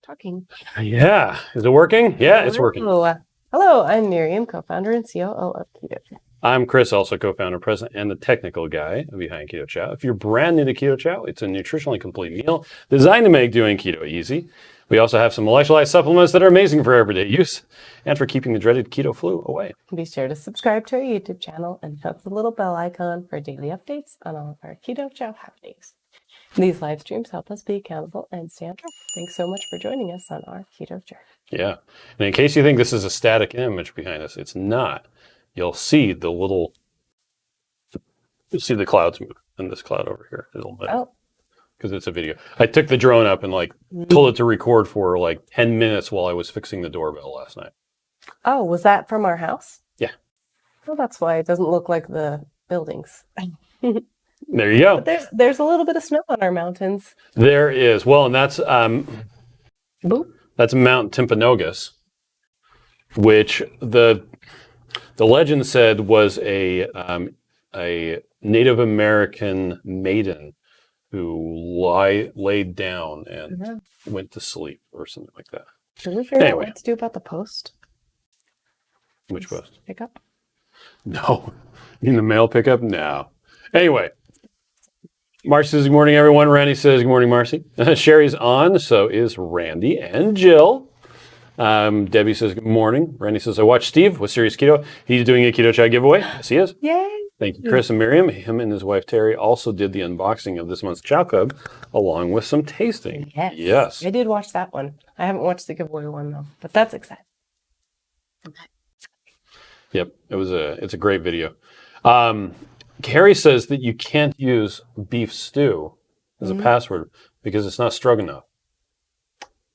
talking. Yeah. Is it working? Yeah, it's working. Hello, I'm Miriam, co-founder and COO of Keto Chow. I'm Chris, also co-founder, president, and the technical guy behind Keto Chow. If you're brand new to Keto Chow, it's a nutritionally complete meal designed to make doing keto easy. We also have some electrolyte supplements that are amazing for everyday use and for keeping the dreaded keto flu away. Be sure to subscribe to our YouTube channel and click the little bell icon for daily updates on all of our Keto Chow happenings. These live streams help us be accountable and stay on track. Thanks so much for joining us on our keto journey. Yeah. And in case you think this is a static image behind us, it's not. You'll see you'll see the clouds move and this cloud over here. It'll move. Oh. Because it's a video. I took the drone up and told it to record for 10 minutes while I was fixing the doorbell last night. Oh, was that from our house? Yeah. Well, that's why it doesn't look like the buildings. There you go. But there's a little bit of snow on our mountains. There is. Well, and that's Boop. That's Mount Timpanogos, which the legend said was a Native American maiden who laid down and went to sleep or something like that. Did we figure out what to do about the post? Which post? Pickup? No. In the mail pickup? No. Anyway. Marcy says, good morning, everyone. Randy says, good morning, Marcy. Sherry's on, so is Randy and Jill. Debbie says, good morning. Randy says, I watched Steve with Serious Keto. He's doing a Keto Chow giveaway. Yes, he is. Yay. Thank you, Chris and Miriam. Him and his wife, Terry, also did the unboxing of this month's Chow Club, along with some tasting. Yes. I did watch that one. I haven't watched the giveaway one, though, but that's exciting. Yep, it's a great video. Carrie says that you can't use beef stew as a password because it's not stroganoff.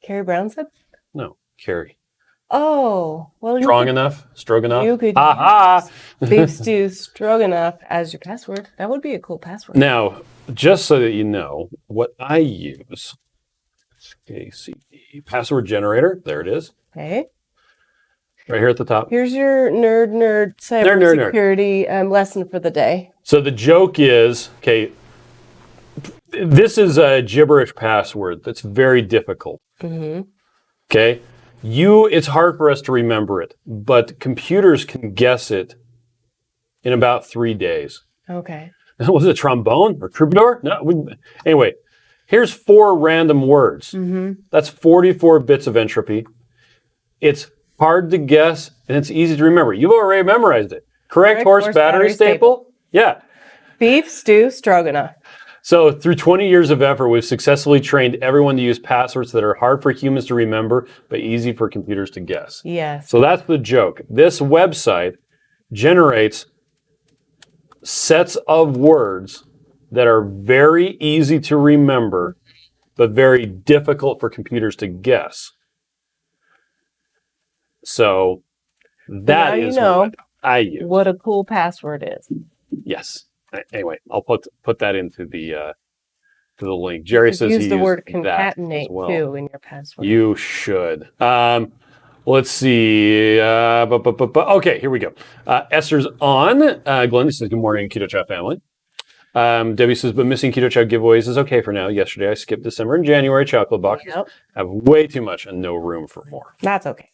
Carrie Brown said? No, Carrie. Oh, well, Stroganoff. You could use beef stew stroganoff as your password. That would be a cool password. Now, just so that you know, what I use, SKCD, password generator. There it is. Okay. Right here at the top. Here's your nerd cybersecurity lesson for the day. So the joke is, okay, this is a gibberish password that's very difficult. Okay, it's hard for us to remember it, but computers can guess it in about 3 days. Okay. Was it trombone or troubadour? No. Anyway, here's 4 random words. That's 44 bits of entropy. It's hard to guess, and it's easy to remember. You've already memorized it. Correct horse battery staple? Yeah. Beef stew stroganoff. So through 20 years of effort, we've successfully trained everyone to use passwords that are hard for humans to remember, but easy for computers to guess. Yes. So that's the joke. This website generates sets of words that are very easy to remember, but very difficult for computers to guess. So that is what I use. What a cool password is. Yes. Anyway, I'll put that into the link. Jerry says use he the used word that concatenate as well. too in your password. You should. Let's see. Okay, here we go. Esther's on. Glenda says, good morning, Keto Chow family. Debbie says, but missing Keto Chow giveaways is okay for now. Yesterday I skipped December and January chocolate boxes. Yep. Have way too much and no room for more. That's okay.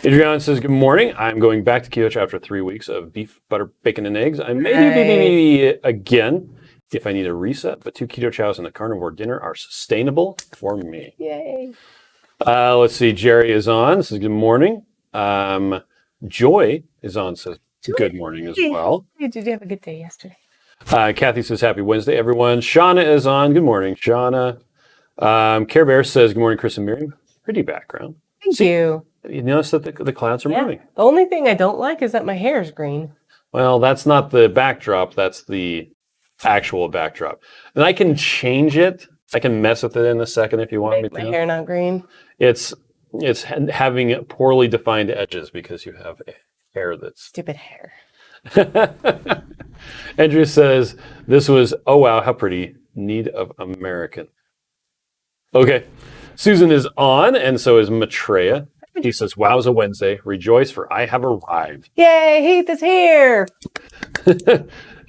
Adriana says, good morning. I'm going back to Keto Chow after 3 weeks of beef, butter, bacon, and eggs. I may again if I need a reset, but 2 Keto Chows and a carnivore dinner are sustainable for me. Yay. Let's see. Jerry is on. Says, good morning. Joy is on. Says, good morning as well. Did you have a good day yesterday? Kathy says, happy Wednesday, everyone. Shauna is on. Good morning, Shauna. Care Bear says, good morning, Chris and Miriam. Pretty background. Thank you. You notice that the clouds are moving. The only thing I don't like is that my hair is green. Well, that's not the backdrop. That's the actual backdrop. And I can change it. I can mess with it in a second if you want me to. My hair not green. It's having poorly defined edges because you have hair that's... Stupid hair. Andrew says, this was, oh wow, how pretty. Need of American. Okay. Susan is on, and so is Maitreya. He says, wow's a Wednesday. Rejoice, for I have arrived. Yay, Heath is here.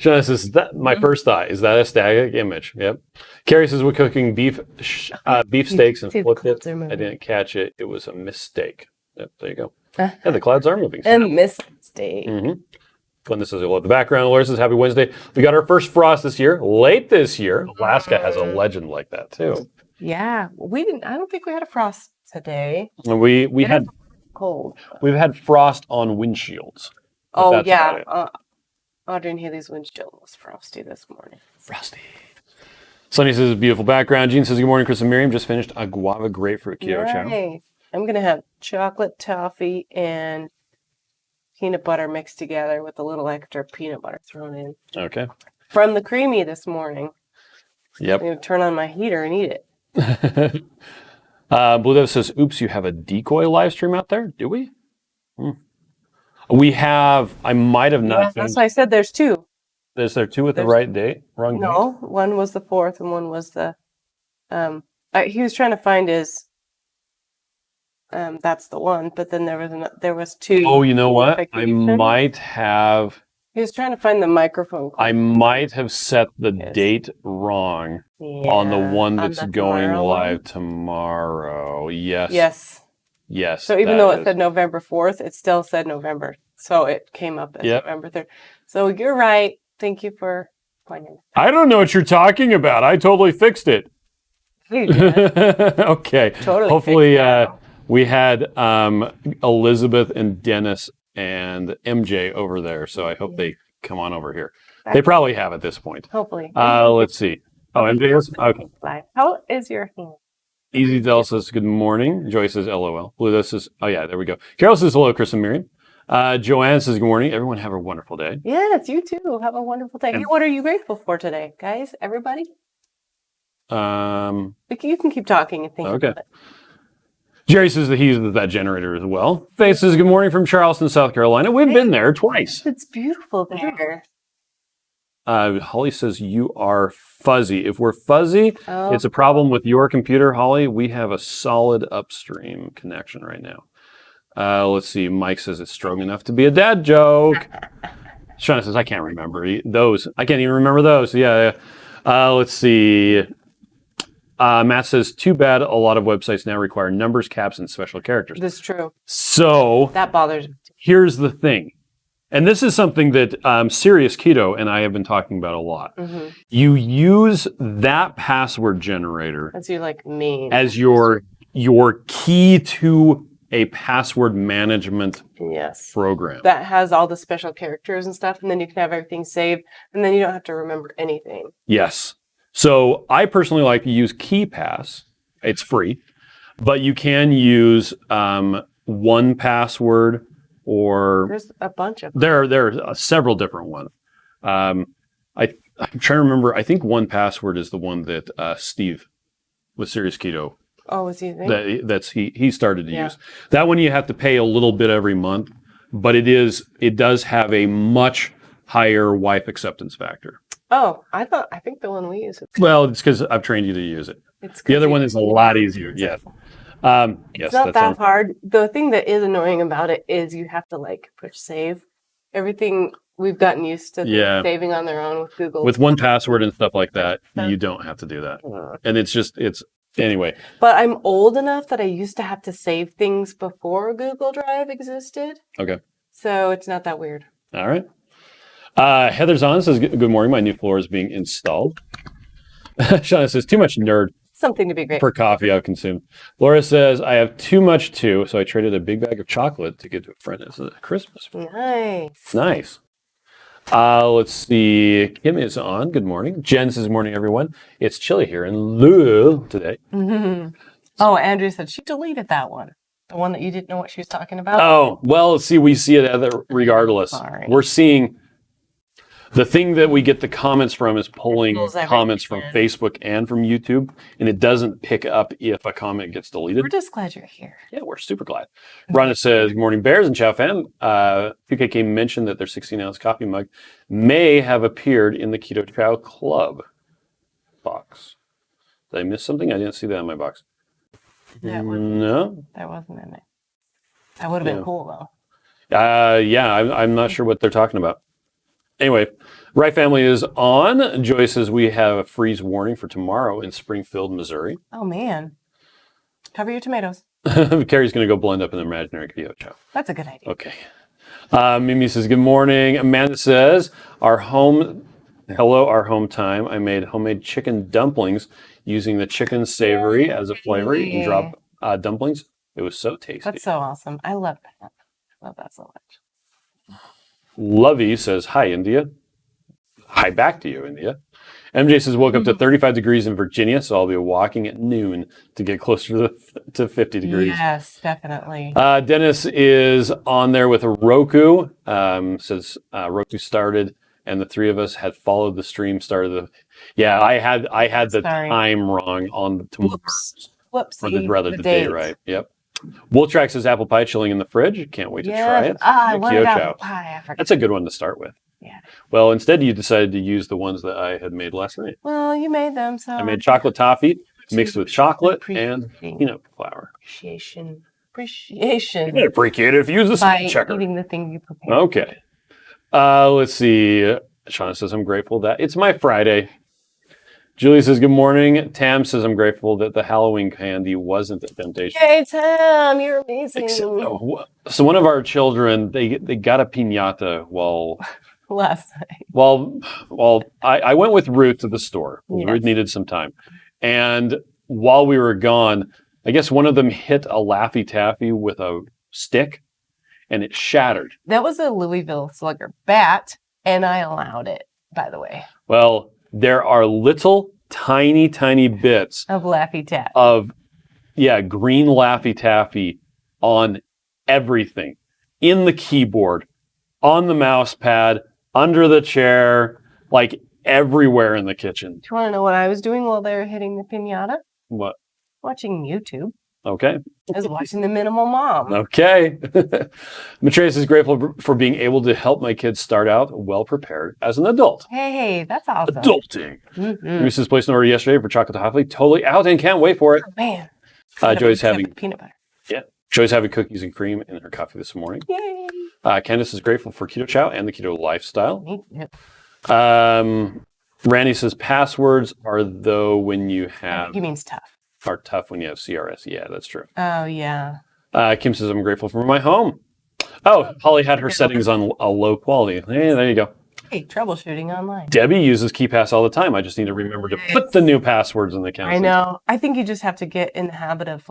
Shana says, is that my first thought? Is that a static image? Yep. Carrie says, we're cooking beef steaks and See, the flipped it. clouds are moving. I didn't catch it. It was a mistake. Yep, there you go. Yeah, the clouds are moving. A mistake. Glenda says, I love the background. Laura says, happy Wednesday. We got our first frost this year, late this year. Alaska has a legend like that, too. Yeah, we didn't. I don't think we had a frost today. And we had Cold. we've had frost on windshields. but Oh that's yeah, about it. Audrey and Haley's windshield was frosty this morning. Frosty. Sunny says, beautiful background. Jean says, good morning, Chris and Miriam. Just finished a guava grapefruit keto chow. Nice. I'm gonna have chocolate toffee and peanut butter mixed together with a little extra peanut butter thrown in. Okay. From the creamy this morning. Yep. I'm gonna turn on my heater and eat it. Blue Dev says, oops, you have a decoy live stream out there? Do we? We have, I might have not. That's why I said there's two. Is there two with the right date? Wrong date? No, one was the 4th and one was the, he was trying to find his, that's the one, but then there was two. Oh, you know what? I notifications. might have, He was trying to find the microphone. I might have set the date wrong on the one on that's the going tomorrow live one. tomorrow. Yes. Yes. Yes. So even that though it is. said November 4th, it still said November. So it came up as Yep. November 3rd. So you're right. Thank you for pointing. I don't know what you're talking about. I totally fixed it. You did. Okay. Totally Hopefully, fixed it. we had Elizabeth and Dennis and MJ over there, so I hope they come on over here. They probably have at this point. Hopefully. Let's see. Oh, MJ is? Okay. Live. How is your hand? Easy Del says, good morning. Joy says, LOL. Blue says, oh yeah, there we go. Carol says, hello, Chris and Miriam. Joanne says, good morning. Everyone have a wonderful day. Yes, you too. Have a wonderful day. Hey, what are you grateful for today, guys? Everybody? You can keep talking and think Okay. about it. Jerry says that he's at that generator as well. Faith says, good morning from Charleston, South Carolina. We've been there twice. It's beautiful there. Holly says, you are fuzzy. If we're fuzzy, Oh. it's a problem with your computer, Holly. We have a solid upstream connection right now. Let's see. Mike says it's strong enough to be a dad joke. Shauna says, I can't remember those. I can't even remember those. Yeah. Let's see. Matt says, too bad a lot of websites now require numbers, caps, and special characters. That's true. So That bothers me. here's the thing. And this is something that Serious Keto and I have been talking about a lot. Mm-hmm. You use that password generator That's your like main. as your key to a password management Yes. program. That has all the special characters and stuff, and then you can have everything saved, and then you don't have to remember anything. Yes. So I personally like to use KeePass. It's free, but you can use 1Password or There's a bunch of them. there are several different ones. I'm trying to remember. I think 1Password is the one that Steve with Serious Keto Oh, was he there? he started to use. That one you have to pay a little bit every month, but it does have a much higher wife acceptance factor. Oh, I think the one we use. Well, it's because I've trained you to use it. The other one is a lot easier. Yes. Yes, It's not that that sounds- hard. The thing that is annoying about it is you have to like push save. Everything we've gotten used to Yeah. saving on their own with Google. With 1Password and stuff like that, you don't have to do that. And it's anyway. But I'm old enough that I used to have to save things before Google Drive existed. Okay. So it's not that weird. All right. Heather's on says, good morning. My new floor is being installed. Shauna says, too much nerd Something to be grateful. per coffee I've consumed. Laura says, I have too much too, so I traded a big bag of chocolate to give to a friend as a Christmas. Nice. Nice. Let's see. Kim is on. Good morning. Jen says, morning, everyone. It's chilly here in Louisville today. Oh, Andrea said she deleted that one. The one that you didn't know what she was talking about. Oh, well, see, we see it regardless. Sorry. We're seeing the thing that we get the comments from is pulling pulls everything comments from in. Facebook and from YouTube, and it doesn't pick up if a comment gets deleted. We're just glad you're here. Yeah, we're super glad. Rhonda says, good morning, Bears and Chow fam. PKK mentioned that their 16-ounce coffee mug may have appeared in the Keto Chow Club box. Did I miss something? I didn't see that in my box. That wasn't, No? that wasn't in it. That would have been Yeah. cool though. Yeah, I'm not sure what they're talking about. Anyway, Wright family is on. Joy says we have a freeze warning for tomorrow in Springfield, Missouri. Oh, man. Cover your tomatoes. Carrie's going to go blend up an imaginary Keto Chow. That's a good idea. Okay. Mimi says, good morning. Amanda says, our home time. I made homemade chicken dumplings using the chicken savory as a flavor. You can drop dumplings. It was so tasty. That's so awesome. I love that. I love that so much. Lovey says, hi, India. Hi back to you, India. MJ says, woke up to 35 degrees in Virginia, so I'll be walking at noon to get closer to 50 degrees. Yes, definitely. Dennis is on there with a Roku. Says Roku started, and the three of us had followed the stream. I had the time wrong on tomorrow's. Whoops. For the day, right? Yep. Wooltrack says apple pie chilling in the fridge. Can't wait to try it. I wanted Keto apple pie. I forgot. That's a good one to start with. Yeah. Well, instead you decided to use the ones that I had made last night. Well, you made them, so. I made chocolate toffee mixed with chocolate and peanut flour. Appreciation. I appreciate it if you use the spell checker. Eating the thing you prepared. Okay. Let's see. Shauna says, I'm grateful that it's my Friday. Julie says, good morning. Tam says, I'm grateful that the Halloween candy wasn't a temptation. Hey, Tam, you're amazing. So one of our children, they got a piñata while... Last night. Well, I went with Ruth to the store. Yes. Ruth needed some time. And while we were gone, I guess one of them hit a Laffy Taffy with a stick, and it shattered. That was a Louisville Slugger bat, and I allowed it, by the way. Well, there are little, tiny bits of Laffy Taffy. Green Laffy Taffy on everything. In the keyboard, on the mouse pad, under the chair, like everywhere in the kitchen. Do you want to know what I was doing while they were hitting the piñata? What? Watching YouTube. Okay. I was watching The Minimal Mom. Okay. Matrice is grateful for being able to help my kids start out well prepared as an adult. Hey, that's awesome. Adulting. Mrs. placed an order yesterday for chocolate toffee. Totally out and can't wait for it. Oh, man. Joy's having peanut butter. Yeah. Joy's having cookies and cream in her coffee this morning. Yay. Candace is grateful for Keto Chow and the keto lifestyle. Me too. Randy says passwords are though when you have... He means tough. Are tough when you have CRS. Yeah, that's true. Oh, yeah. Kim says, I'm grateful for my home. Oh, Holly had her settings on a low quality. Hey, there you go. Hey, troubleshooting online. Debbie uses KeyPass all the time. I just need to remember to put the new passwords in the account. I know. I think you just have to get in the habit of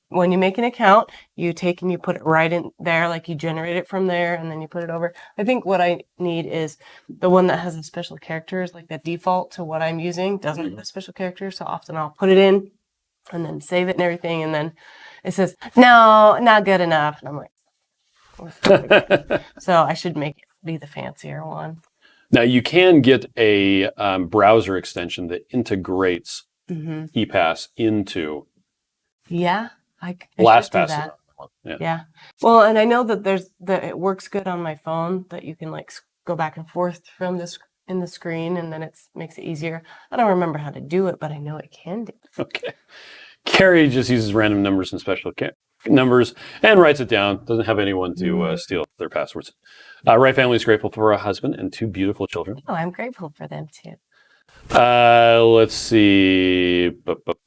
when you make an account, you take and you put it right in there, like you generate it from there and then you put it over. I think what I need is the one that has the special characters, like the default to what I'm using doesn't have the special characters. So often I'll put it in and then save it and everything. And then it says, no, not good enough. And I'm like, so I should make it be the fancier one. Now, you can get a browser extension that integrates KeyPass into LastPass. Yeah. Well, and I know that it works good on my phone, that you can like go back and forth from this in the screen, and then it makes it easier. I don't remember how to do it, but I know it can do it. Okay. Carrie just uses random numbers and special numbers and writes it down. Doesn't have anyone to steal their passwords. Wright family is grateful for a husband and 2 beautiful children. Oh, I'm grateful for them too. Let's see.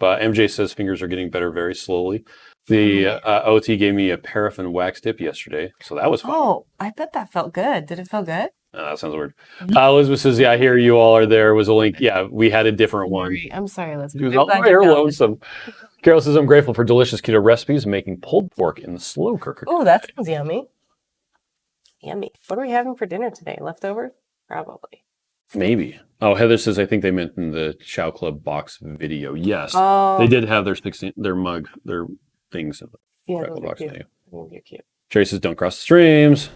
MJ says fingers are getting better very slowly. The OT gave me a paraffin wax dip yesterday, so that was fun. Oh, I bet that felt good. Did it feel good? That sounds weird. Elizabeth says, I hear you all are there. Was a link. Yeah, we had a different one. I'm sorry, Elizabeth. She was all here lonesome. Carol says, I'm grateful for delicious keto recipes, making pulled pork in the slow cooker. Oh, that sounds yummy. Yummy. What are we having for dinner today? Leftovers? Probably. Maybe. Oh, Heather says, I think they meant in the Chow Club box video. Yes. They did have their mug, their things in the Chow box video. They're cute. Jerry says, don't cross the streams.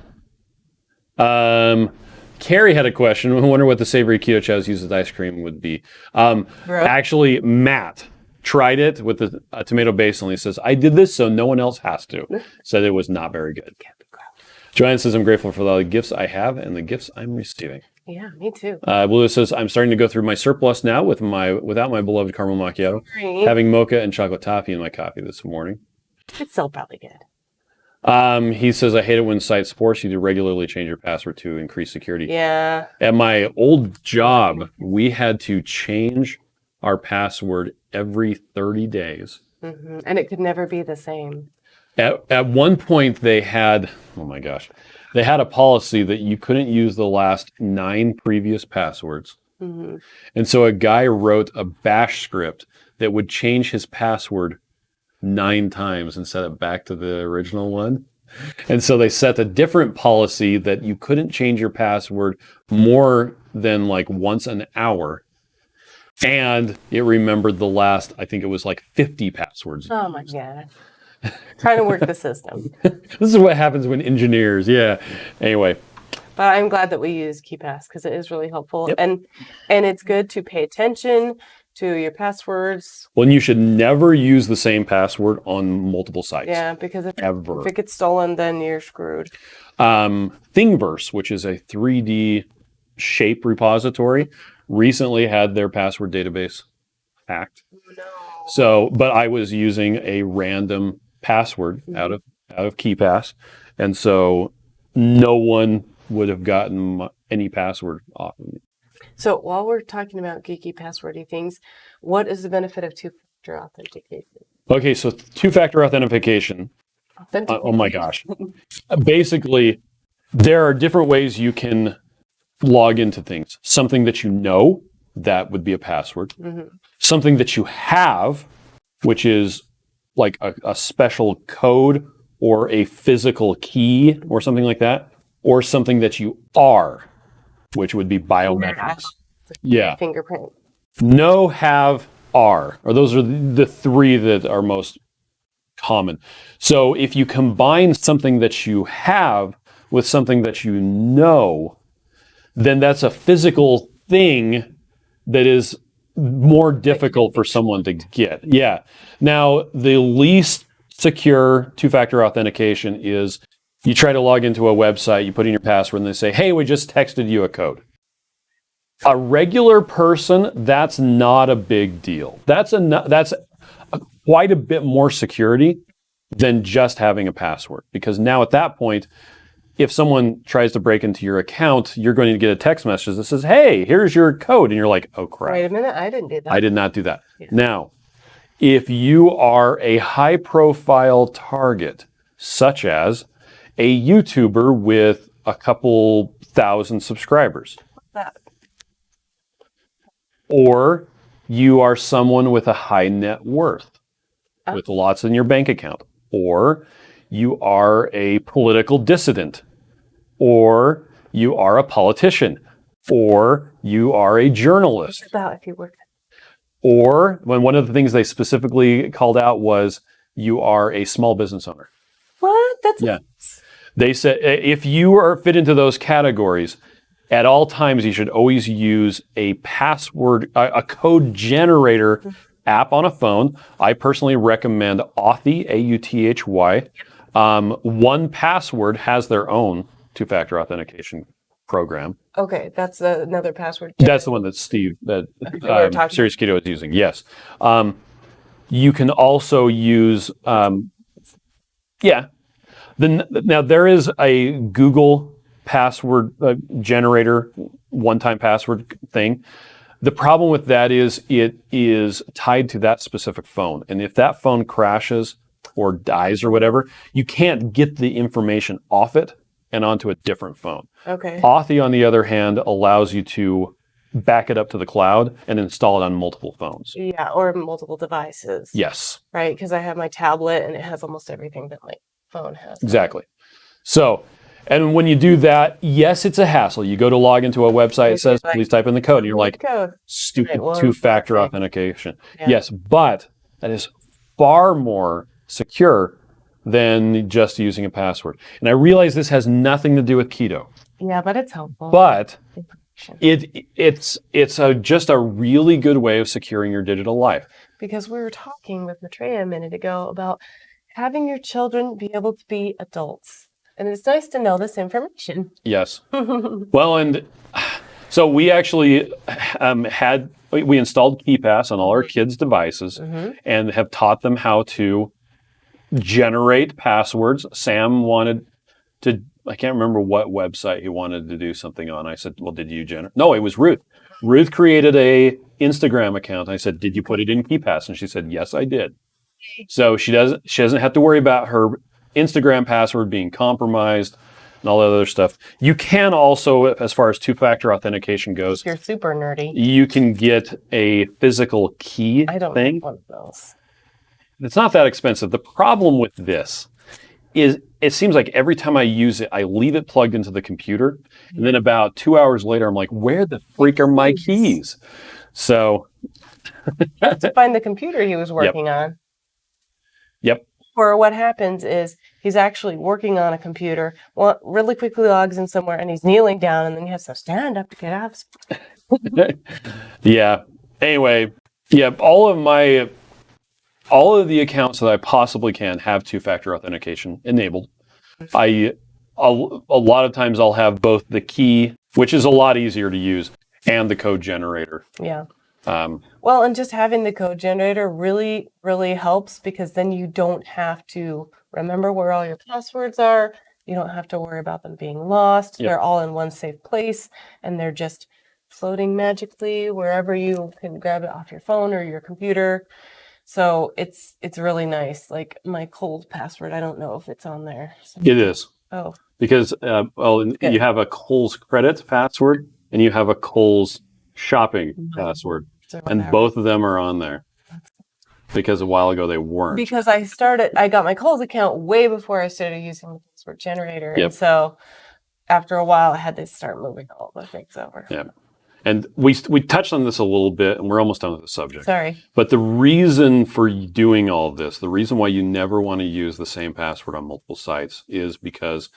Carrie had a question. I wonder what the savory Keto Chows used with ice cream would be. Actually, Matt tried it with the tomato basil, and he says, I did this so no one else has to. Said it was not very good. Joanne says, I'm grateful for all the gifts I have and the gifts I'm receiving. Yeah, me too. Blue says, I'm starting to go through my surplus now without my beloved caramel macchiato, having mocha and chocolate toffee in my coffee this morning. It's still probably good. He says, I hate it when sites force you to regularly change your password to increase security. Yeah. At my old job, we had to change our password every 30 days. And it could never be the same. At one point, they had, oh my gosh, they had a policy that you couldn't use the last 9 previous passwords. And so a guy wrote a bash script that would change his password 9 times and set it back to the original one. And so they set a different policy that you couldn't change your password more than like once an hour. And it remembered the last, I think it was like 50 passwords. Oh my God. Trying to work the system. This is what happens when engineers, yeah. Anyway. But I'm glad that we use KeePass because it is really helpful. Yep. And it's good to pay attention to your passwords. Well, and you should never use the same password on multiple sites. Yeah, because if Ever. it gets stolen, then you're screwed. Thingiverse, which is a 3D shape repository, recently had their password database hacked. No. So, but I was using a random password out of KeePass, and so no one would have gotten any password off of me. So while we're talking about geeky passwordy things, what is the benefit of two-factor authentication? Okay, so two-factor authentication. Oh my gosh. Basically, there are different ways you can log into things. Something that you know, that would be a password. Something that you have, which is like a special code or a physical key or something like that, or something that you are, which would be biometrics. Yeah. Fingerprint. Know, have, are, or those are the 3 that are most common. So if you combine something that you have with something that you know, then that's a physical thing that is more difficult for someone to get. Yeah. Now, the least secure two-factor authentication is you try to log into a website, you put in your password, and they say, hey, we just texted you a code. A regular person, that's not a big deal. That's quite a bit more security than just having a password. Because now at that point, if someone tries to break into your account, you're going to get a text message that says, hey, here's your code. And you're like, oh, crap. Wait a minute, I didn't do that. I did not do that. Yeah. Now, if you are a high-profile target, such as a YouTuber with a couple thousand subscribers, That. or you are someone with a high net worth with lots in your bank account, or you are a political dissident, or you are a politician, or you are a journalist. What about if you work? Or when one of the things they specifically called out was you are a small business owner. What? That's Yeah. They said if you are fit into those categories, at all times you should always use a password, a code generator app on a phone. I personally recommend Authy, A-U-T-H-Y. 1Password has their own two-factor authentication program. Okay, that's another password. That's the one that Steve, that Serious Keto is using. Yes. You can also use, now there is a Google password generator, one-time password thing. The problem with that is it is tied to that specific phone. And if that phone crashes or dies or whatever, you can't get the information off it and onto a different phone. Okay. Authy, on the other hand, allows you to back it up to the cloud and install it on multiple phones. Yeah, or multiple devices. Yes. Right, because I have my tablet and it has almost everything that my phone has. Exactly. So, and when you do that, yes, it's a hassle. You go to log into a website, it says, please type in the code. And you're like, stupid two-factor authentication. Yeah. Yes, but that is far more secure than just using a password. And I realize this has nothing to do with keto. Yeah, but it's helpful. But it's just a really good way of securing your digital life. Because we were talking with Maitreya a minute ago about having your children be able to be adults. And it's nice to know this information. Yes. Well, and so we actually we installed KeePass on all our kids' devices and have taught them how to generate passwords. Sam wanted to, I can't remember what website he wanted to do something on. I said, well, did you generate? No, it was Ruth. Ruth created a Instagram account. I said, did you put it in KeePass? And she said, yes, I did. So she doesn't have to worry about her Instagram password being compromised and all that other stuff. You can also, as far as two-factor authentication goes, If you're super nerdy. you can get a physical key I don't thing. have one of those. It's not that expensive. The problem with this is it seems like every time I use it, I leave it plugged into the computer. And then about 2 hours later, I'm like, where the freak are my keys? So to find the computer he was working on. Yep. Or what happens is he's actually working on a computer, well, really quickly logs in somewhere and he's kneeling down and then he has to stand up to get out of Yeah. Anyway, yeah, all of the accounts that I possibly can have two-factor authentication enabled. A lot of times I'll have both the key, which is a lot easier to use, and the code generator. Yeah. Well, and just having the code generator really, really helps because then you don't have to remember where all your passwords are. You don't have to worry about them being lost. Yep. They're all in one safe place and they're just floating magically wherever you can grab it off your phone or your computer. So it's really nice. Like my cold password, I don't know if it's on there. It is. Oh. Because, you have a Kohl's credit password and you have a Kohl's shopping password. And both of them are on there. Because a while ago they weren't. Because I got my Kohl's account way before I started using the password generator. Yep. And so after a while I had to start moving all the things over. Yeah. And we touched on this a little bit, and we're almost done with the subject. Sorry. But the reason for doing all of this, the reason why you never want to use the same password on multiple sites is because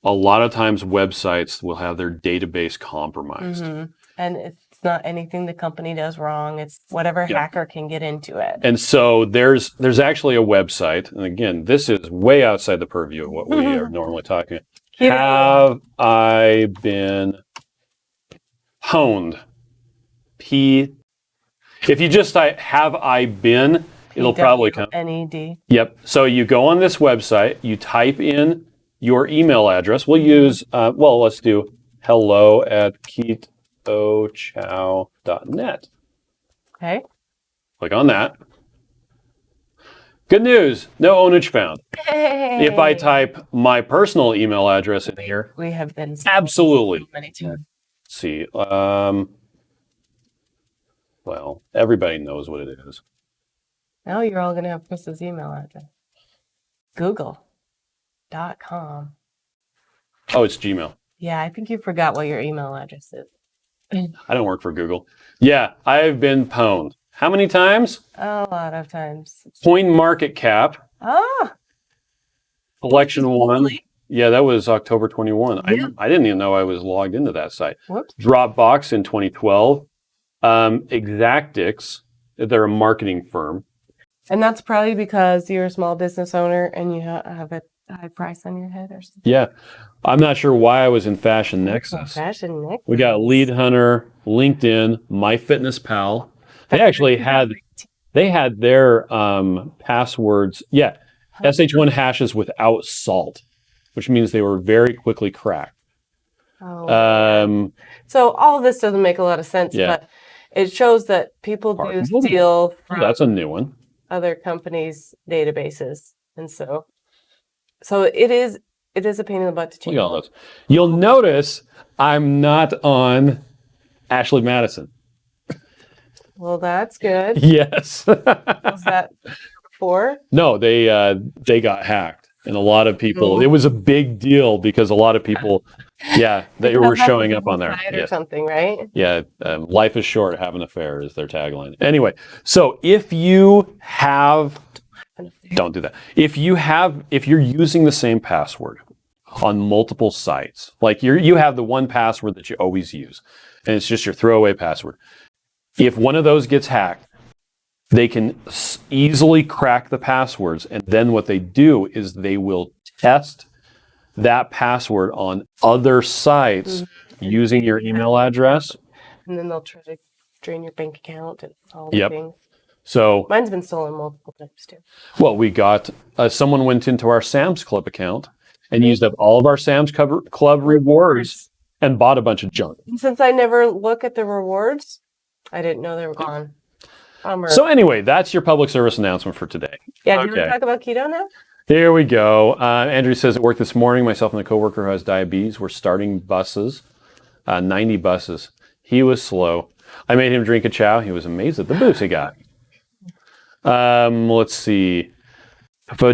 a lot of times websites will have their database compromised. Mm-hmm. And it's not anything the company does wrong. It's whatever hacker can get into it. And so there's actually a website, and again, this is way outside the purview of what we are normally talking about. Have I been pwned? If you just type "have I been," it'll probably come. NED. Yep. So you go on this website, you type in your email address. We'll use let's do hello@ketochow.net. Okay. Click on that. Good news, no ownage found. Hey. If I type my personal email address in here, we have been absolutely. So many times. Let's see. Well, everybody knows what it is. Now you're all going to have Chris's email address. Google.com. Oh, it's Gmail. Yeah, I think you forgot what your email address is. I don't work for Google. Yeah, I've been pwned. How many times? A lot of times. Coin market cap. Ah. Collection one. Yeah, that was October 21. Yeah. I didn't even know I was logged into that site. Whoops. Dropbox in 2012. Exactix, they're a marketing firm. And that's probably because you're a small business owner and you have a high price on your head or something. Yeah. I'm not sure why I was in Fashion Nexus. Fashion Nexus. We got Lead Hunter, LinkedIn, MyFitnessPal. They actually had their passwords. Yeah. SH1 hashes without salt, which means they were very quickly cracked. Oh, so all of this doesn't make a lot of sense, but it shows that people do steal from that's a new one. Other companies' databases. And so it is a pain in the butt to change. Look at all those. You'll notice I'm not on Ashley Madison. Well, that's good. Yes. Was that before? No, they got hacked. And a lot of people, it was a big deal because a lot of people, they were showing up on there. Or something, right? Yeah, life is short, have an affair is their tagline. Anyway, so if you have, don't do that. If you're using the same password on multiple sites, like you have the one password that you always use, and it's just your throwaway password. If one of those gets hacked, they can easily crack the passwords, and then what they do is they will test that password on other sites using your email address. And then they'll try to drain your bank account and all the things. So, Mine's been stolen multiple times too. well, we got someone went into our Sam's Club account and used up all of our Sam's Club rewards and bought a bunch of junk. And since I never look at the rewards, I didn't know they were gone. Bummer. So anyway, that's your public service announcement for today. Yeah, do you want to talk about keto now? Here we go. Andrew says at work this morning, myself and a coworker who has diabetes were starting buses, 90 buses. He was slow. I made him drink a chow. He was amazed at the boost he got. Let's see.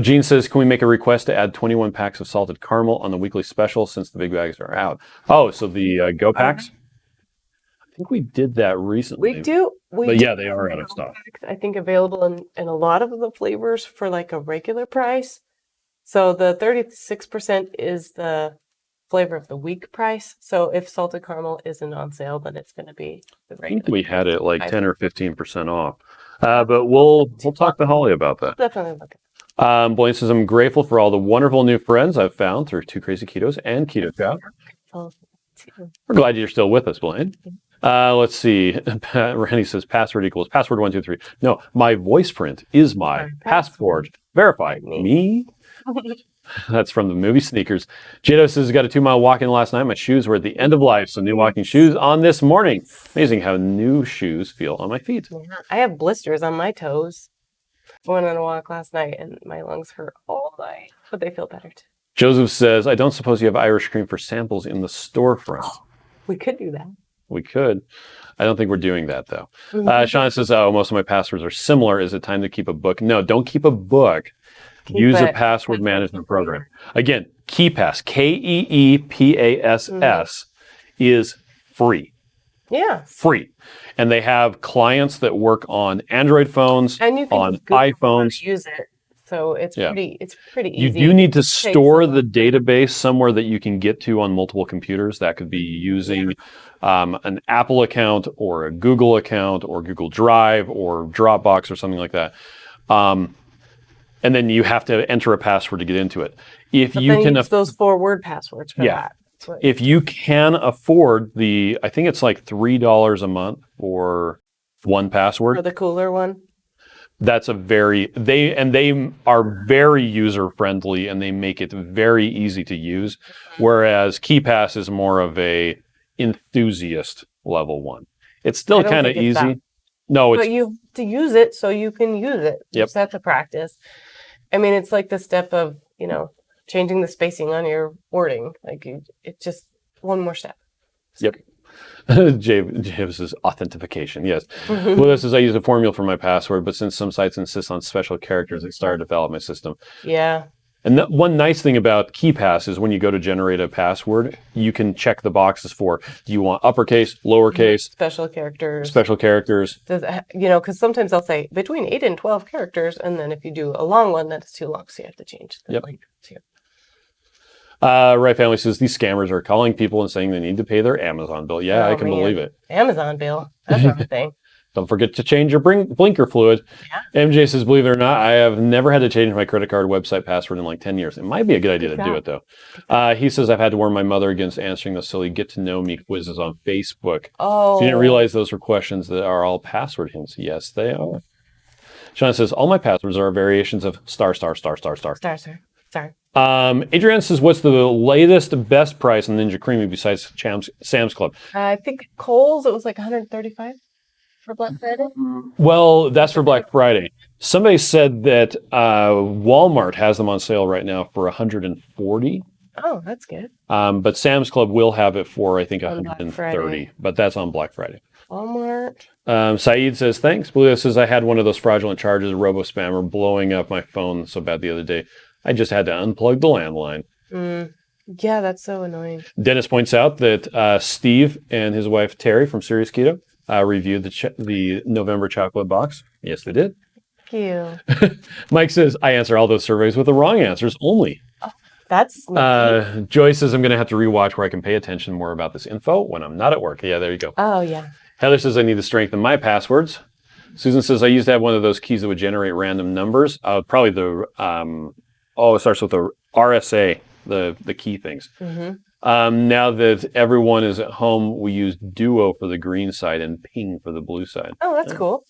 Gene says, can we make a request to add 21 packs of salted caramel on the weekly special since the big bags are out? Oh, so the Go Packs? I think we did that recently. We do. But yeah, they are out of stock. I think available in a lot of the flavors for like a regular price. So the 36% is the flavor of the week price. So if salted caramel isn't on sale, then it's going to be the I regular. think we had it like 10 or 15% off. But we'll talk to Holly about that. Definitely look at it. Blaine says, I'm grateful for all the wonderful new friends I've found through Two Crazy Ketos and Keto Chow. We're glad you're still with us, Blaine. Let's see. Randy says, password equals password 123. No, my voice print is my passport. Verify me. That's from the movie Sneakers. Jado says, got a 2-mile walk-in last night. My shoes were at the end of life, so new walking shoes on this morning. Amazing how new shoes feel on my feet. Yeah, I have blisters on my toes. I went on a walk last night and my lungs hurt all night, but they feel better too. Joseph says, I don't suppose you have Irish cream for samples in the storefront. We could do that. We could. I don't think we're doing that, though. Sean says, oh, most of my passwords are similar. Is it time to keep a book? No, don't keep a book. Use a password management program. Again, KeePass, KeePass is free. Yeah. Free. And they have clients that work on Android phones, and you can on just Google iPhones. Use it. So it's pretty easy. You do need to store the database somewhere that you can get to on multiple computers. That could be using an Apple account or a Google account or Google Drive or Dropbox or something like that. And then you have to enter a password to get into it. If but you then can use those 4-word passwords for that. If you can afford I think it's like $3 a month for one password. For the cooler one. That's they are very user friendly and they make it very easy to use. Whereas KeePass is more of a enthusiast level one. It's still kind of easy. That. No, but you have to use it so you can use it. Yep. Just have to practice. I mean, it's like the step of, changing the spacing on your wording. Like it's just one more step. Yep. James says authentication. Yes. Well, this is I use a formula for my password, but since some sites insist on special characters, I started to develop my system. Yeah. And one nice thing about KeePass is when you go to generate a password, you can check the boxes for, do you want uppercase, lowercase, special characters. Because sometimes they'll say between 8 and 12 characters, and then if you do a long one, that's too long, so you have to change the length too. Right Family says these scammers are calling people and saying they need to pay their Amazon bill. Yeah, I can believe it. Amazon bill. That's not a thing. Don't forget to change your blinker fluid. Yeah. MJ says, believe it or not, I have never had to change my credit card website password in like 10 years. It might be a good idea to do it, though. He says, I've had to warn my mother against answering those silly get-to-know-me quizzes on Facebook. Oh. She didn't realize those were questions that are all password hints. Yes, they are. Sean says, all my passwords are variations of star, star, star, star, star. Star, sir. Star. Adrienne says, what's the latest best price on Ninja Creamy besides Sam's Club? I think Kohl's, it was like $135 for Black Friday. Well, that's for Black Friday. Somebody said that Walmart has them on sale right now for $140. Oh, that's good. But Sam's Club will have it for, I think, $130. But that's on Black Friday. Walmart. Saeed says, thanks. Blue says, I had one of those fraudulent charges, robo-spammer, blowing up my phone so bad the other day. I just had to unplug the landline. Yeah, that's so annoying. Dennis points out that Steve and his wife, Terry, from Serious Keto, reviewed the November chocolate box. Yes, they did. Thank you. Mike says, I answer all those surveys with the wrong answers only. Oh, that's Joy says, I'm going to have to rewatch where I can pay attention more about this info when I'm not at work. Yeah, there you go. Oh, yeah. Heather says, I need to strengthen my passwords. Susan says, I used to have one of those keys that would generate random numbers. Probably the, it starts with the RSA, the key things. Mm-hmm. Now that everyone is at home, we use Duo for the green side and Ping for the blue side. Oh, that's cool.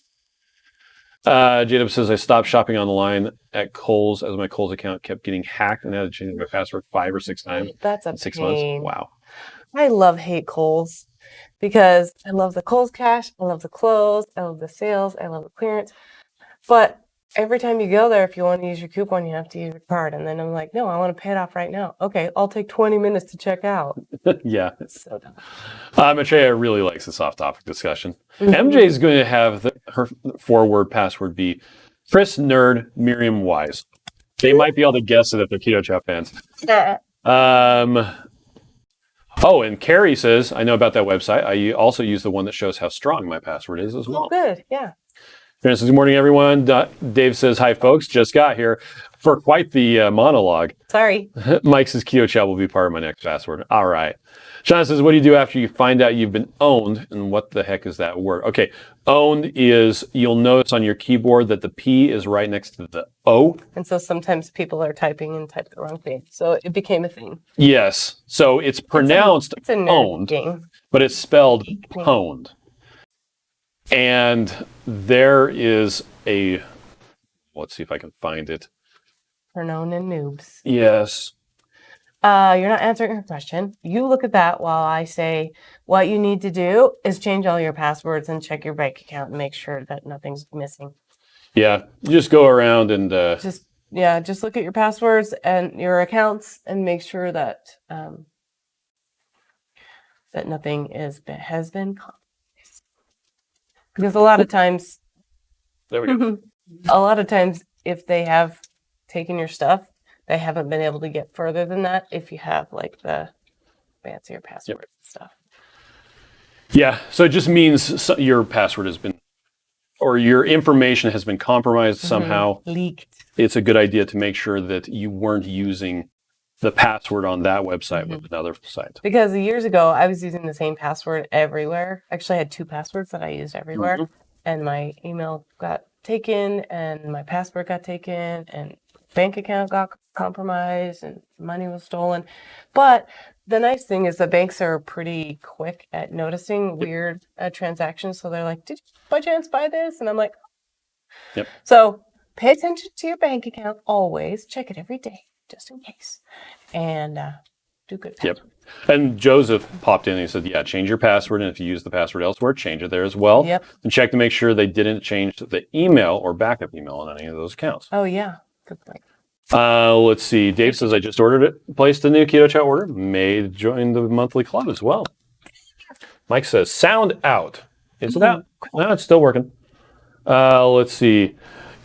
Jacob says, I stopped shopping online at Kohl's as my Kohl's account kept getting hacked and I had to change my password 5 or 6 times That's a in 6 pain. months. Wow. I hate Kohl's because I love the Kohl's cash, I love the clothes, I love the sales, I love the clearance. But every time you go there, if you want to use your coupon, you have to use your card. And then I'm like, no, I want to pay it off right now. Okay, I'll take 20 minutes to check out. Yeah. It's so dumb. Maitreya really likes this off-topic discussion. MJ is going to have her 4-word password be Chris, Nerd, Miriam, Wise. They might be able to guess it if they're Keto Chow fans. Oh, and Carrie says, I know about that website. I also use the one that shows how strong my password is as well. Oh, good. Yeah. Karen says, good morning, everyone. Dave says, hi, folks. Just got here for quite the monologue. Sorry. Mike says, Keto Chow will be part of my next password. All right. Shauna says, what do you do after you find out you've been owned? And what the heck is that word? Okay. Owned is, you'll notice on your keyboard that the P is right next to the O. And so sometimes people are typing and type the wrong thing. So it became a thing. Yes. So it's pronounced it's a nerd owned, game. but it's spelled pwned. And there is a, let's see if I can find it. For known and noobs. Yes. You're not answering her question. You look at that while I say what you need to do is change all your passwords and check your bank account and make sure that nothing's missing. Yeah, just go around and just look at your passwords and your accounts and make sure that that nothing has been compromised. Because a lot of times, there we go. a lot of times if they have taken your stuff, they haven't been able to get further than that if you have like the fancier passwords and stuff. Yeah, so it just means your password has been, or your information has been compromised somehow. Leaked. It's a good idea to make sure that you weren't using the password on that website with another site. Because years ago, I was using the same password everywhere. Actually, I had 2 passwords that I used everywhere. And my email got taken and my password got taken and bank account got compromised and money was stolen. But the nice thing is the banks are pretty quick at noticing weird transactions. So they're like, did you by chance buy this? And I'm like, Yep. So pay attention to your bank account always. Check it every day, just in case. And do good. Yep. And Joseph popped in and he said, yeah, change your password. And if you use the password elsewhere, change it there as well. Yep. And check to make sure they didn't change the email or backup email on any of those accounts. Oh, yeah. Good point. Let's see. Dave says, I just ordered it. Placed a new Keto Chow order. May join the monthly club as well. Mike says, sound out. Is it out? No, it's still working. Let's see.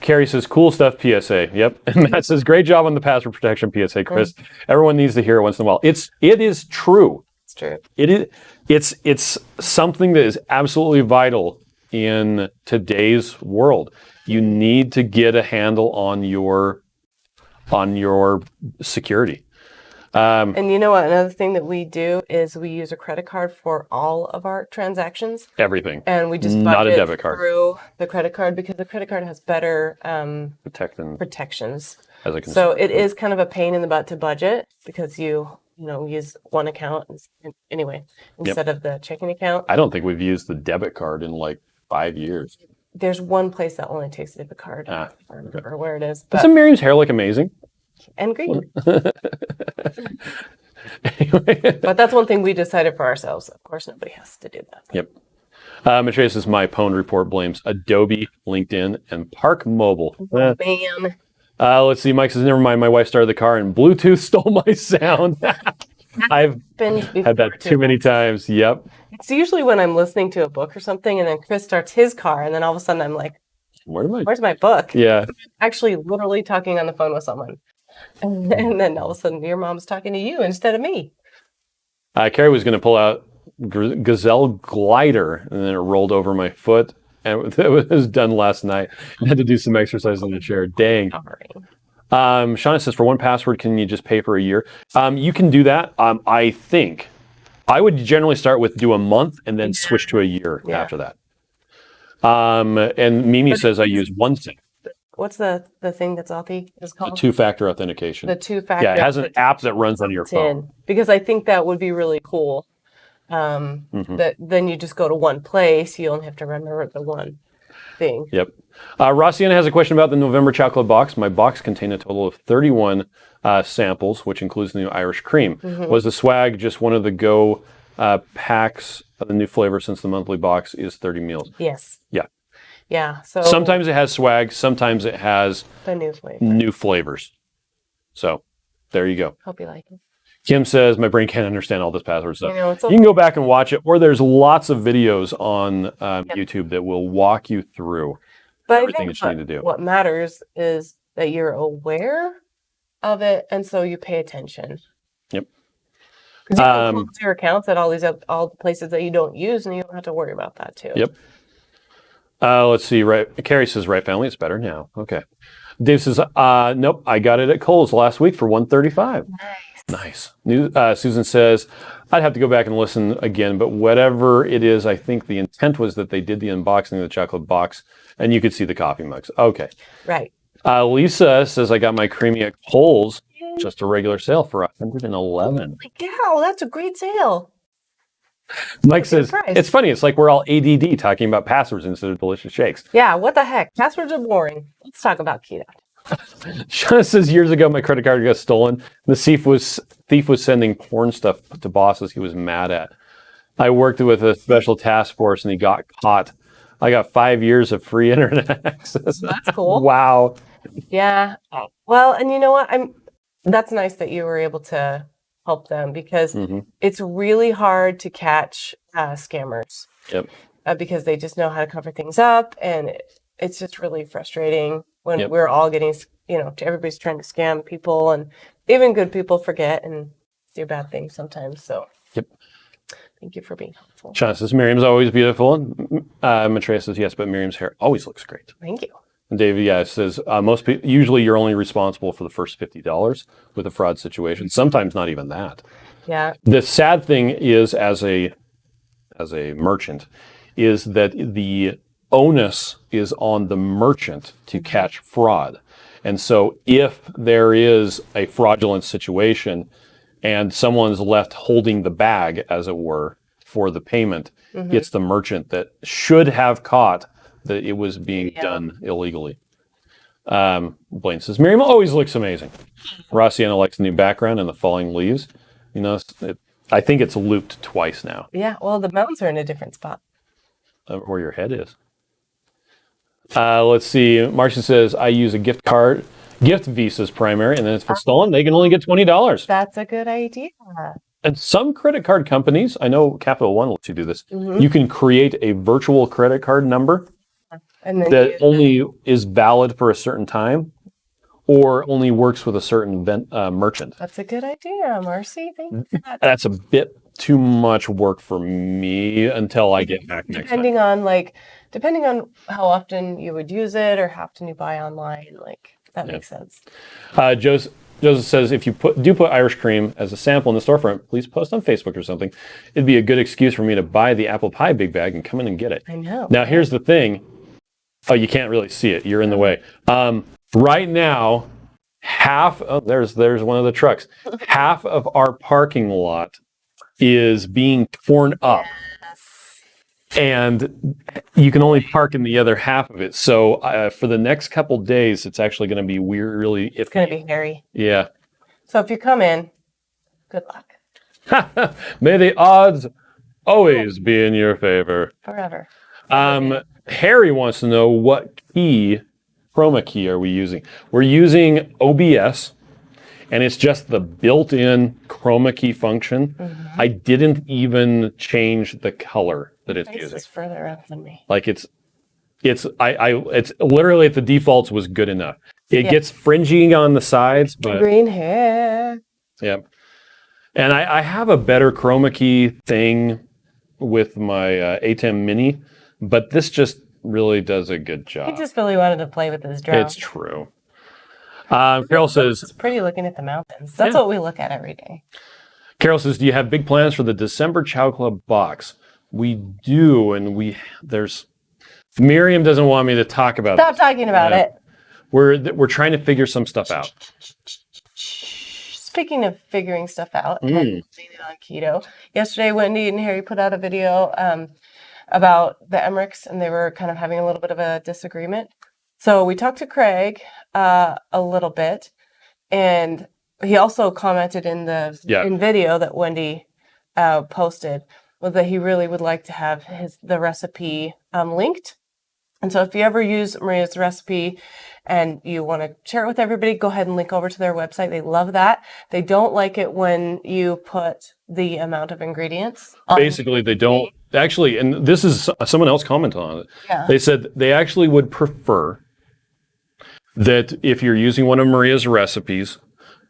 Carrie says, cool stuff, PSA. Yep. And Matt says, great job on the password protection, PSA, Chris. Everyone needs to hear it once in a while. It is true. It's true. It's something that is absolutely vital in today's world. You need to get a handle on your security. And you know what? Another thing that we do is we use a credit card for all of our transactions. Everything. And we just not a budget debit card through the credit card because the credit card has better protections. As a consumer. So it is kind of a pain in the butt to budget because you use one account anyway instead of the checking account. I don't think we've used the debit card in like 5 years. There's one place that only takes a debit card. I don't remember where it is. Doesn't Miriam's hair look amazing? And green. Anyway. But that's one thing we decided for ourselves. Of course, nobody has to do that. Yep. Matthias says, my pwned report blames Adobe, LinkedIn, and Park Mobile. Man. Let's see. Mike says, never mind. My wife started the car and Bluetooth stole my sound. I've had that too many times. Yep. It's usually when I'm listening to a book or something, and then Chris starts his car, and then all of a sudden I'm like, where's my book? Yeah. I'm actually literally talking on the phone with someone. And then all of a sudden your mom's talking to you instead of me. Carrie was going to pull out Gazelle Glider, and then it rolled over my foot. And it was done last night. I had to do some exercise in the chair. Dang. Shauna says, for one password, can you just pay for a year? You can do that. I think I would generally start with do a month and then switch to a year after that. And Mimi says I use OneSync. What's the thing that's Authy is called? The 2-factor authentication. The 2-factor. Yeah, it has an app that runs on your phone. Because I think that would be really cool. That then you just go to one place. You only have to remember the one. thing. Yep. Rossiana has a question about the November Chow Club box. My box contained a total of 31 samples, which includes the new Irish cream. Was the swag just one of the go packs of the new flavor since the monthly box is 30 meals? Yes. Yeah. Yeah. So Sometimes it has swag. Sometimes it has the new flavor. new flavors. So there you go. Hope you like it. Kim says, my brain can't understand all this password stuff. You know, it's You can go back and watch it, or there's lots of videos on YouTube that will walk you through But everything I think that you need to do. what matters is that you're aware of it, and so you pay attention. Yep. Because you can close your accounts at all the places that you don't use, and you don't have to worry about that too. Yep. Let's see. Right. Carrie says, right family, it's better now. Okay. Dave says, nope, I got it at Kohl's last week for $135. Nice. Susan says, I'd have to go back and listen again, but whatever it is, I think the intent was that they did the unboxing of the chocolate box, and you could see the coffee mugs. Okay. Right. Lisa says, I got my creamy at Kohl's, just a regular sale for $111. Wow, that's a great sale. Mike says, it's funny. It's like we're all ADD talking about passwords instead of delicious shakes. Yeah, what the heck? Passwords are boring. Let's talk about keto. Shauna says, years ago, my credit card got stolen. The thief was sending porn stuff to bosses he was mad at. I worked with a special task force and he got caught. I got 5 years of free internet access. That's cool. Wow. Yeah. Well, and you know what? That's nice that you were able to help them because it's really hard to catch scammers. Yep. Because they just know how to cover things up, and it's just really frustrating when we're all getting, everybody's trying to scam people, and even good people forget and do bad things sometimes. So, thank you for being helpful. Shauna says, Miriam's always beautiful. Maitreya says, yes, but Miriam's hair always looks great. Thank you. And David, says, most people, usually you're only responsible for the first $50 with a fraud situation. Sometimes not even that. Yeah. The sad thing is, as a merchant, is that the onus is on the merchant to catch fraud. And so if there is a fraudulent situation and someone's left holding the bag, as it were, for the payment, it's the merchant that should have caught that it was being done illegally. Blaine says, Miriam always looks amazing. Rossiana likes the new background and the falling leaves. I think it's looped twice now. Yeah, well, the mountains are in a different spot. Where your head is. Let's see. Marcia says, I use a gift Visa's primary, and then if it's stolen, they can only get $20. That's a good idea. And some credit card companies, I know Capital One lets you do this, you can create a virtual credit card number that only is valid for a certain time or only works with a certain merchant. That's a good idea, Marcy. Thank you for that. That's a bit too much work for me until I get back next time. Depending on how often you would use it or how often you buy online, that makes sense. Joseph says, if you do put Irish cream as a sample in the storefront, please post on Facebook or something. It'd be a good excuse for me to buy the apple pie big bag and come in and get it. I know. Now, here's the thing. Oh, you can't really see it. You're in the way. Right now, there's one of the trucks. Half of our parking lot is being torn up. Yes. And you can only park in the other half of it. So for the next couple days, it's actually going to be weird. Really, it's going to be hairy. Yeah. So if you come in, good luck. May the odds always be in your favor. Forever. Harry wants to know what chroma key are we using? We're using OBS, and it's just the built-in chroma key function. I didn't even change the color that it's using. It's further up than me. It's literally at the defaults was good enough. It gets fringy on the sides, but green hair. Yeah. And I have a better chroma key thing with my ATEM Mini, but this just really does a good job. He just really wanted to play with his drone. It's true. Carol says, it's pretty looking at the mountains. That's what we look at every day. Carol says, do you have big plans for the December Chow Club box? We do, and Miriam doesn't want me to talk about Stop talking about it. We're trying to figure some stuff out. Speaking of figuring stuff out and on keto, yesterday Wendy and Harry put out a video about the Emmerichs, and they were kind of having a little bit of a disagreement. So we talked to Craig a little bit, and he also commented in the in video that Wendy posted, was that he really would like to have the recipe linked. And so if you ever use Maria's recipe and you want to share it with everybody, go ahead and link over to their website. They love that. They don't like it when you put the amount of ingredients. Basically, they don't actually, and this is someone else commented on it. Yeah. They said they actually would prefer that if you're using one of Maria's recipes,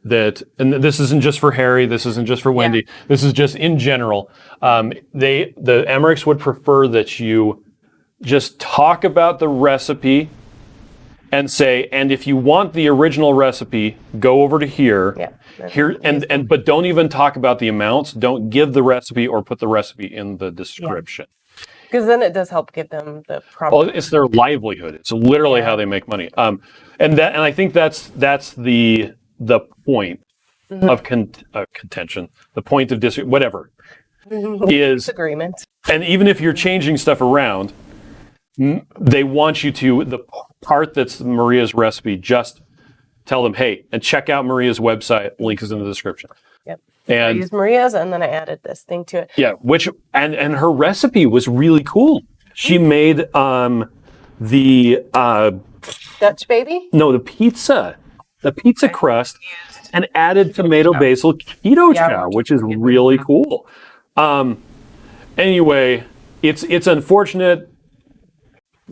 that, and this isn't just for Harry, this isn't just for Wendy, this is just in general. The Emmerichs would prefer that you just talk about the recipe and say, and if you want the original recipe, go over to here. Here, but don't even talk about the amounts. Don't give the recipe or put the recipe in the description. Because then it does help give them the proper. Well, it's their livelihood. It's literally how they make money. And I think that's the point of contention. The point of whatever is agreement. And even if you're changing stuff around, they want you to, the part that's Maria's recipe, just tell them, hey, and check out Maria's website. Link is in the description. Yep. And I used Maria's, and then I added this thing to it. Yeah, which and her recipe was really cool. She made the Dutch baby? No, the pizza crust, and added tomato basil keto chow, which is really cool. Anyway, it's unfortunate.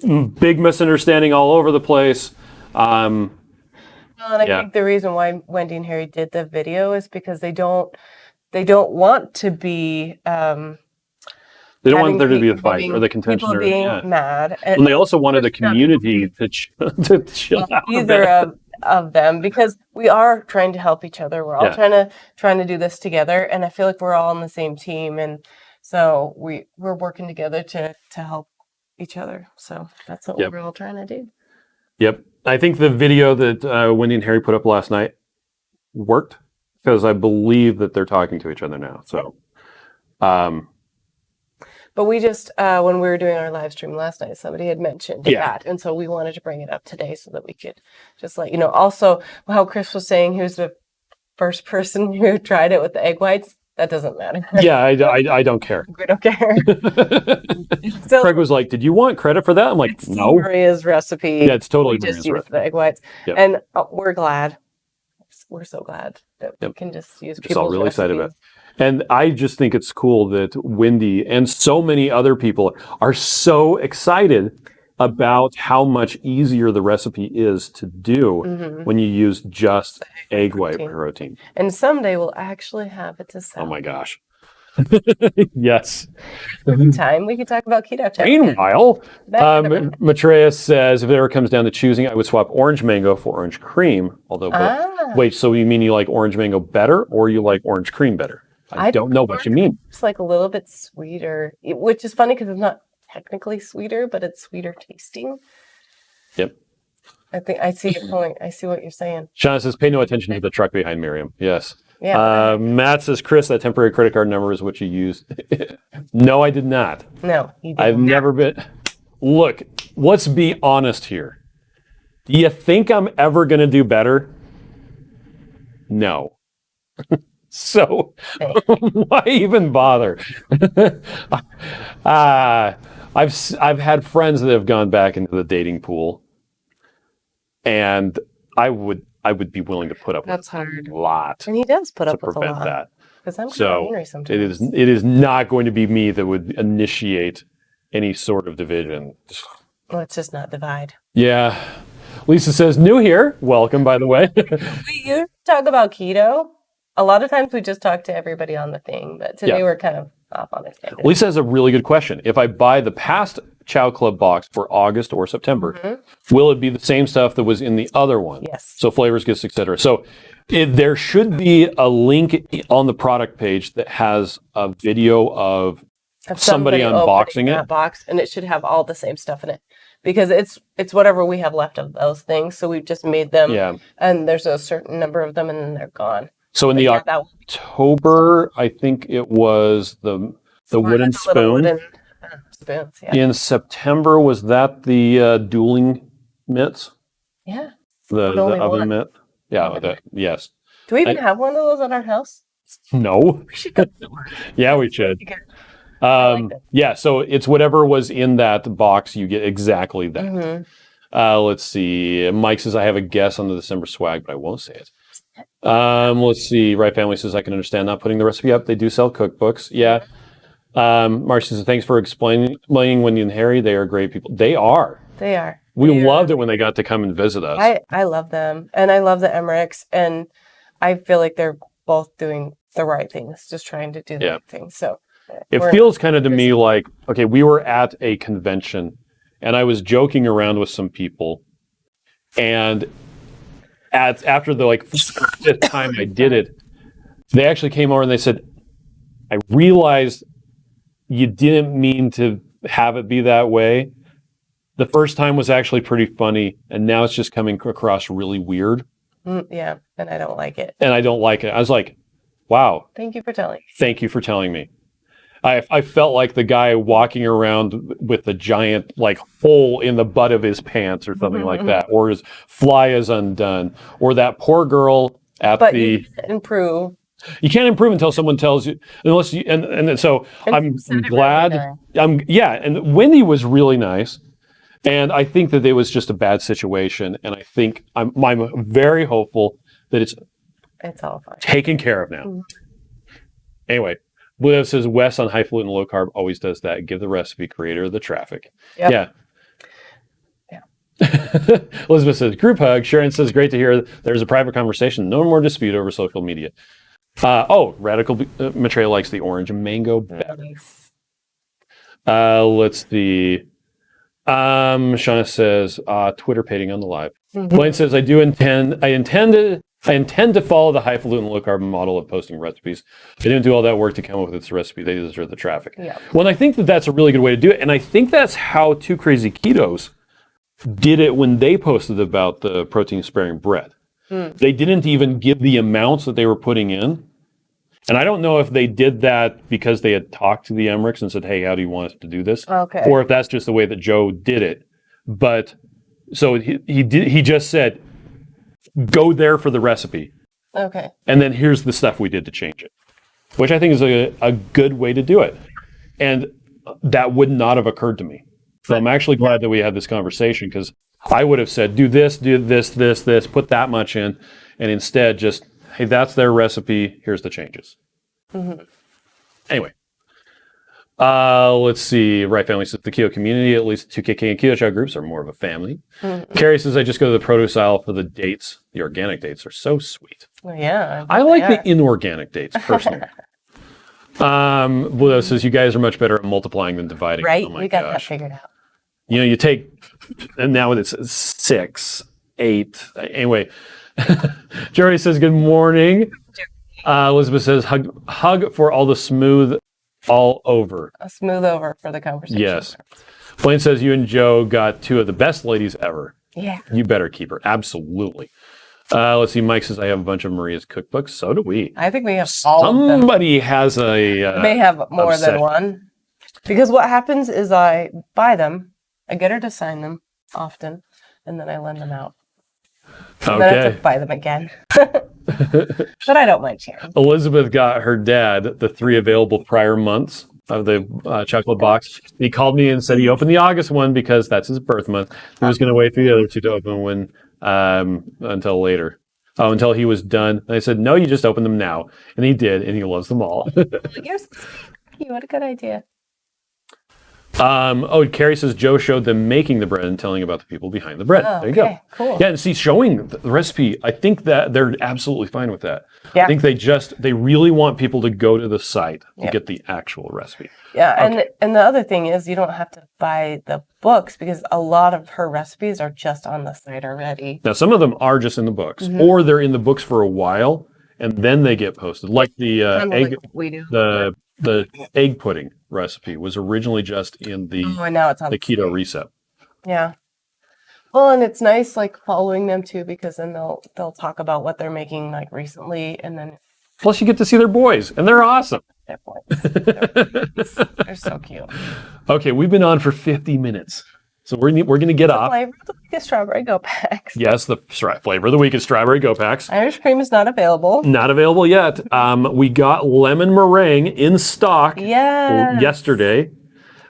Big misunderstanding all over the place. And I think the reason why Wendy and Harry did the video is because they don't want to be. They don't want there to be a fight or the contention people being mad. And they also wanted a community to chill out. Either of them, because we are trying to help each other. We're all trying to do this together, and I feel like we're all on the same team, and so we're working together to help each other. So that's what we're all trying to do. Yep. I think the video that Wendy and Harry put up last night worked, because I believe that they're talking to each other now. So, but we just, when we were doing our live stream last night, somebody had mentioned that. And so we wanted to bring it up today so that we could just let you know. Also, how Chris was saying, who's the first person who tried it with the egg whites? That doesn't matter. Yeah, I don't care. We don't care. So, Craig was like, did you want credit for that? I'm like, no. Maria's recipe. Yeah, it's totally we just Maria's use the egg whites. Yep. And we're glad. We're so glad that we can just use people's all really recipes. excited about it. And I just think it's cool that Wendy and so many other people are so excited about how much easier the recipe is to do when you use just egg white protein. And someday we'll actually have it to sell. Oh my gosh. Yes. Time we can talk about Keto Chow. Meanwhile, Matreya says, if it ever comes down to choosing, I would swap orange mango for orange cream. Although, wait, so you mean you like orange mango better, or you like orange cream better? I don't know what you mean. It's like a little bit sweeter, which is funny because it's not technically sweeter, but it's sweeter tasting. Yep. I think I see your point. I see what you're saying. Shauna says, pay no attention to the truck behind Miriam. Yes. Yeah. Matt says, Chris, that temporary credit card number is what you used. No, I did not. No, you didn't. I've never been. Look, let's be honest here. Do you think I'm ever going to do better? No. So why even bother? I've had friends that have gone back into the dating pool, and I would be willing to put up with hard. A lot. And he does put up to with a prevent lot. that. Because I'm kind of angry sometimes. It is not going to be me that would initiate any sort of division. Let's just not divide. Yeah. Lisa says, new here. Welcome, by the way. We talk about keto. A lot of times we just talk to everybody on the thing, but today we're kind of off on a tangent. Lisa has a really good question. If I buy the past Chow Club box for August or September, will it be the same stuff that was in the other one? Yes. So flavors, gifts, etc. So there should be a link on the product page that has a video of somebody unboxing that box, and it should have all the same stuff in it. Because it's whatever we have left of those things. So we've just made them, and there's a certain number of them, and then they're gone. So in October, I think it was the wooden spoon. spoons. Yeah. In September, was that the dueling mitts? Yeah. The only oven one. mitt? Yeah, Okay. yes. Do we even have one of those at our house? No. We should go to one. Yeah, we should. I like that. Yeah, so it's whatever was in that box, you get exactly that. Mm-hmm. Let's see. Mike says, I have a guess on the December swag, but I won't say it. Let's see. Right Family says, I can understand not putting the recipe up. They do sell cookbooks. Yeah. Marcia says, thanks for explaining when you and Harry, they are great people. They are. They are. We loved it when they got to come and visit us. I love them. And I love the Emmerichs. And I feel like they're both doing the right things, just trying to do the right things. So it feels kind of to me like, okay, we were at a convention and I was joking around with some people. And after the fifth time I did it, they actually came over and they said, I realized you didn't mean to have it be that way. The first time was actually pretty funny, and now it's just coming across really weird. Yeah, and I don't like it. And I don't like it. I was like, wow. Thank you for telling me. Thank you for telling me. I felt like the guy walking around with a giant hole in the butt of his pants or something like that, or his fly is undone, or that poor girl at but you can't improve. You can't improve until someone tells you, unless you, and so I'm glad. Really nice. And Wendy was really nice. And I think that it was just a bad situation. And I think I'm very hopeful that it's all fine. Taken care of now. Anyway, Blue says, Wes on high gluten low carb always does that. Give the recipe creator the traffic. Yep. Yeah. Elizabeth says, group hug. Sharon says, great to hear there's a private conversation. No more dispute over social media. Radical Maitreya likes the orange and mango better. Nice. Let's see. Shauna says, Twitter pating on the live. Blaine says, I intend to follow the high gluten low carb model of posting recipes. I didn't do all that work to come up with this recipe. They deserve the traffic. Yeah. Well, I think that that's a really good way to do it. And I think that's how Two Crazy Ketos did it when they posted about the protein sparing bread. They didn't even give the amounts that they were putting in. And I don't know if they did that because they had talked to the Emmerichs and said, hey, how do you want us to do this? Okay. Or if that's just the way that Joe did it. But so he just said, go there for the recipe. Okay. And then here's the stuff we did to change it, which I think is a good way to do it. And that would not have occurred to me. So I'm actually glad that we had this conversation, because I would have said, do this, put that much in. And instead just, hey, that's their recipe. Here's the changes. Anyway, let's see. Right Family says the keto community, at least 2KK and Keto Chow groups, are more of a family. Carrie says, I just go to the produce aisle for the dates. The organic dates are so sweet. Well, yeah. I like the inorganic dates, personally. Blue says, you guys are much better at multiplying than dividing. Right. Oh my gosh. That figured out. You know, you take, and now it's 6, 8. Anyway, Jerry says, good morning. Elizabeth says, hug for all the smooth all over. A smooth over for the conversation. Yes. Blaine says, you and Joe got 2 of the best ladies ever. Yeah. You better keep her. Absolutely. Let's see. Mike says, I have a bunch of Maria's cookbooks. So do we. I think we have all of them. Somebody has a... may have more than one. Because what happens is I buy them. I get her to sign them often, and then I lend them out. And then I have to buy them again. But I don't mind sharing. Elizabeth got her dad the 3 available prior months of the chocolate box. He called me and said he opened the August one because that's his birth month. He was going to wait for the other 2 to open until later. Oh, until he was done. And I said, no, you just open them now. And he did, and he loves them all. What a good idea. Carrie says Joe showed them making the bread and telling about the people behind the bread. There you go. Cool. Yeah, and see, showing the recipe, I think that they're absolutely fine with that. Yeah. I think they really want people to go to the site to get the actual recipe. Yeah, and the other thing is you don't have to buy the books, because a lot of her recipes are just on the site already. Now, some of them are just in the books, or they're in the books for a while, and then they get posted. Like the egg, like we do. The egg pudding recipe was originally just in the and now it's on the keto reset. Yeah. Well, and it's nice following them too, because then they'll talk about what they're making recently, and then plus you get to see their boys, and they're awesome. their points. They're so cute. Okay, we've been on for 50 minutes. So we're going to get The off. flavor of the week is strawberry go packs. Yes, the flavor of the week is strawberry go packs. Irish cream is not available. Not available yet. We got lemon meringue in stock yesterday.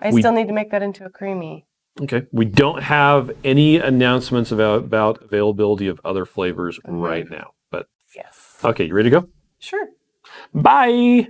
I still need to make that into a creamy. Okay. We don't have any announcements about availability of other flavors right now. But yes. okay, you ready to go? Sure. Bye.